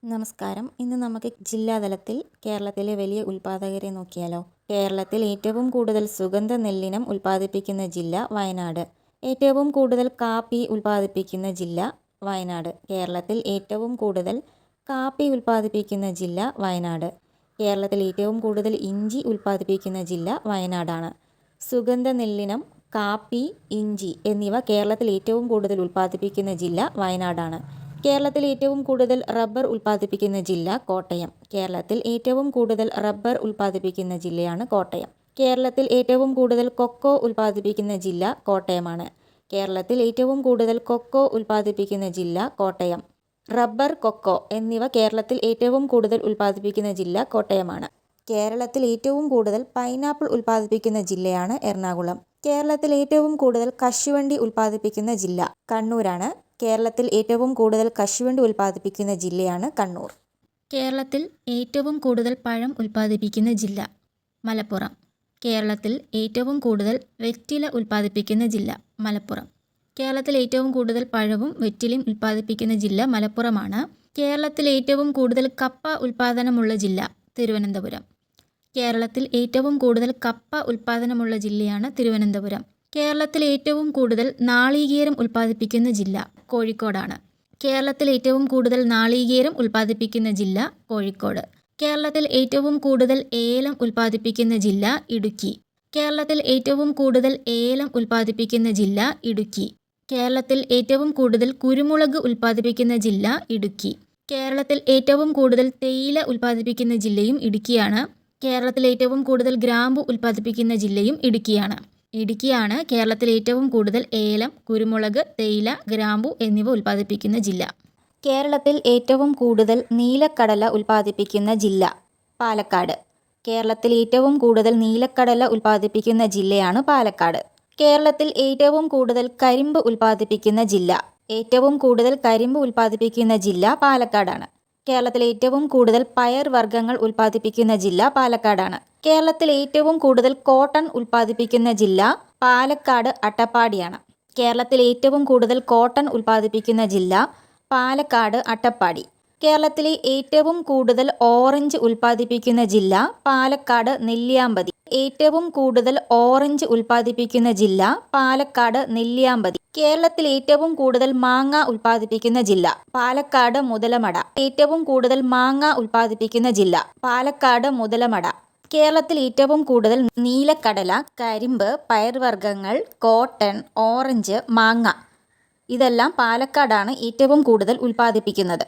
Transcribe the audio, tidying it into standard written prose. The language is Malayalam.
നമസ്കാരം. ഇന്ന് നമുക്ക് ജില്ലാതലത്തിൽ കേരളത്തിലെ വലിയ ഉൽപ്പാദകരെ നോക്കിയാലോ. കേരളത്തിൽ ഏറ്റവും കൂടുതൽ സുഗന്ധ നെല്ലിനം ഉൽപ്പാദിപ്പിക്കുന്ന ജില്ല വയനാട്. ഏറ്റവും കൂടുതൽ കാപ്പി ഉൽപ്പാദിപ്പിക്കുന്ന ജില്ല വയനാട്. കേരളത്തിൽ ഏറ്റവും കൂടുതൽ കാപ്പി ഉൽപ്പാദിപ്പിക്കുന്ന ജില്ല വയനാട്. കേരളത്തിൽ ഏറ്റവും കൂടുതൽ ഇഞ്ചി ഉൽപ്പാദിപ്പിക്കുന്ന ജില്ല വയനാടാണ്. സുഗന്ധ നെല്ലിനം, കാപ്പി, ഇഞ്ചി എന്നിവ കേരളത്തിൽ ഏറ്റവും കൂടുതൽ ഉൽപ്പാദിപ്പിക്കുന്ന ജില്ല വയനാടാണ്. കേരളത്തിൽ ഏറ്റവും കൂടുതൽ റബ്ബർ ഉൽപ്പാദിപ്പിക്കുന്ന ജില്ല കോട്ടയം. കേരളത്തിൽ ഏറ്റവും കൂടുതൽ റബ്ബർ ഉൽപ്പാദിപ്പിക്കുന്ന ജില്ലയാണ് കോട്ടയം. കേരളത്തിൽ ഏറ്റവും കൂടുതൽ കൊക്കോ ഉൽപ്പാദിപ്പിക്കുന്ന ജില്ല കോട്ടയമാണ്. കേരളത്തിൽ ഏറ്റവും കൂടുതൽ കൊക്കോ ഉൽപ്പാദിപ്പിക്കുന്ന ജില്ല കോട്ടയം. റബ്ബർ, കൊക്കോ എന്നിവ കേരളത്തിൽ ഏറ്റവും കൂടുതൽ ഉൽപ്പാദിപ്പിക്കുന്ന ജില്ല കോട്ടയമാണ്. കേരളത്തിൽ ഏറ്റവും കൂടുതൽ പൈനാപ്പിൾ ഉൽപ്പാദിപ്പിക്കുന്ന ജില്ലയാണ് എറണാകുളം. കേരളത്തിൽ ഏറ്റവും കൂടുതൽ കശുവണ്ടി ഉൽപ്പാദിപ്പിക്കുന്ന ജില്ല കണ്ണൂരാണ്. കേരളത്തിൽ ഏറ്റവും കൂടുതൽ കശുവണ്ടി ഉൽപ്പാദിപ്പിക്കുന്ന ജില്ലയാണ് കണ്ണൂർ. കേരളത്തിൽ ഏറ്റവും കൂടുതൽ പഴം ഉൽപ്പാദിപ്പിക്കുന്ന ജില്ല മലപ്പുറം. കേരളത്തിൽ ഏറ്റവും കൂടുതൽ വെറ്റില ഉൽപ്പാദിപ്പിക്കുന്ന ജില്ല മലപ്പുറം. കേരളത്തിൽ ഏറ്റവും കൂടുതൽ പഴവും വെറ്റിലയും ഉൽപ്പാദിപ്പിക്കുന്ന ജില്ല മലപ്പുറമാണ്. കേരളത്തിൽ ഏറ്റവും കൂടുതൽ കപ്പ ഉൽപ്പാദനമുള്ള ജില്ല തിരുവനന്തപുരം. കേരളത്തിൽ ഏറ്റവും കൂടുതൽ കപ്പ ഉൽപ്പാദനമുള്ള ജില്ലയാണ് തിരുവനന്തപുരം. കേരളത്തിൽ ഏറ്റവും കൂടുതൽ നാളികേരം ഉൽപ്പാദിപ്പിക്കുന്ന ജില്ല കോഴിക്കോടാണ്. കേരളത്തിൽ ഏറ്റവും കൂടുതൽ നാളികേരം ഉൽപ്പാദിപ്പിക്കുന്ന ജില്ല കോഴിക്കോട്. കേരളത്തിൽ ഏറ്റവും കൂടുതൽ ഏലം ഉൽപ്പാദിപ്പിക്കുന്ന ജില്ല ഇടുക്കി. കേരളത്തിൽ ഏറ്റവും കൂടുതൽ ഏലം ഉൽപ്പാദിപ്പിക്കുന്ന ജില്ല ഇടുക്കി. കേരളത്തിൽ ഏറ്റവും കൂടുതൽ കുരുമുളക് ഉൽപ്പാദിപ്പിക്കുന്ന ജില്ല ഇടുക്കി. കേരളത്തിൽ ഏറ്റവും കൂടുതൽ തേയില ഉൽപ്പാദിപ്പിക്കുന്ന ജില്ലയും ഇടുക്കിയാണ്. കേരളത്തിൽ ഏറ്റവും കൂടുതൽ ഗ്രാമ്പു ഉൽപ്പാദിപ്പിക്കുന്ന ജില്ലയും ഇടുക്കിയാണ്. ഇടുക്കിയാണ് കേരളത്തിൽ ഏറ്റവും കൂടുതൽ ഏലം, കുരുമുളക്, തേയില, ഗ്രാമ്പു എന്നിവ ഉൽപ്പാദിപ്പിക്കുന്ന ജില്ല. കേരളത്തിൽ ഏറ്റവും കൂടുതൽ നീലക്കടല ഉൽപ്പാദിപ്പിക്കുന്ന ജില്ല പാലക്കാട്. കേരളത്തിൽ ഏറ്റവും കൂടുതൽ നീലക്കടല ഉൽപ്പാദിപ്പിക്കുന്ന ജില്ലയാണ് പാലക്കാട്. കേരളത്തിൽ ഏറ്റവും കൂടുതൽ കരിമ്പ് ഉൽപ്പാദിപ്പിക്കുന്ന ജില്ല ഏറ്റവും കൂടുതൽ കരിമ്പ് ഉൽപ്പാദിപ്പിക്കുന്ന ജില്ല പാലക്കാടാണ്. കേരളത്തിൽ ഏറ്റവും കൂടുതൽ പയർ വർഗ്ഗങ്ങൾ ഉൽപ്പാദിപ്പിക്കുന്ന ജില്ല പാലക്കാടാണ്. കേരളത്തിൽ ഏറ്റവും കൂടുതൽ കോട്ടൺ ഉൽപ്പാദിപ്പിക്കുന്ന ജില്ല പാലക്കാട് അട്ടപ്പാടിയാണ്. കേരളത്തിൽ ഏറ്റവും കൂടുതൽ കോട്ടൺ ഉൽപ്പാദിപ്പിക്കുന്ന ജില്ല പാലക്കാട് അട്ടപ്പാടി. കേരളത്തിലെ ഏറ്റവും കൂടുതൽ ഓറഞ്ച് ഉൽപ്പാദിപ്പിക്കുന്ന ജില്ല പാലക്കാട് നെല്ലിയാമ്പതി. ഏറ്റവും കൂടുതൽ ഓറഞ്ച് ഉൽപ്പാദിപ്പിക്കുന്ന ജില്ല പാലക്കാട് നെല്ലിയാമ്പതി. കേരളത്തിൽ ഏറ്റവും കൂടുതൽ മാങ്ങ ഉൽപ്പാദിപ്പിക്കുന്ന ജില്ല പാലക്കാട് മുതലമട. ഏറ്റവും കൂടുതൽ മാങ്ങ ഉൽപ്പാദിപ്പിക്കുന്ന ജില്ല പാലക്കാട് മുതലമട. കേരളത്തിൽ ഏറ്റവും കൂടുതൽ നീലക്കടല, കരിമ്പ്, പയർവർഗ്ഗങ്ങൾ, കോട്ടൺ, ഓറഞ്ച്, മാങ്ങ ഇതെല്ലാം പാലക്കാടാണ് ഏറ്റവും കൂടുതൽ ഉൽപ്പാദിപ്പിക്കുന്നത്.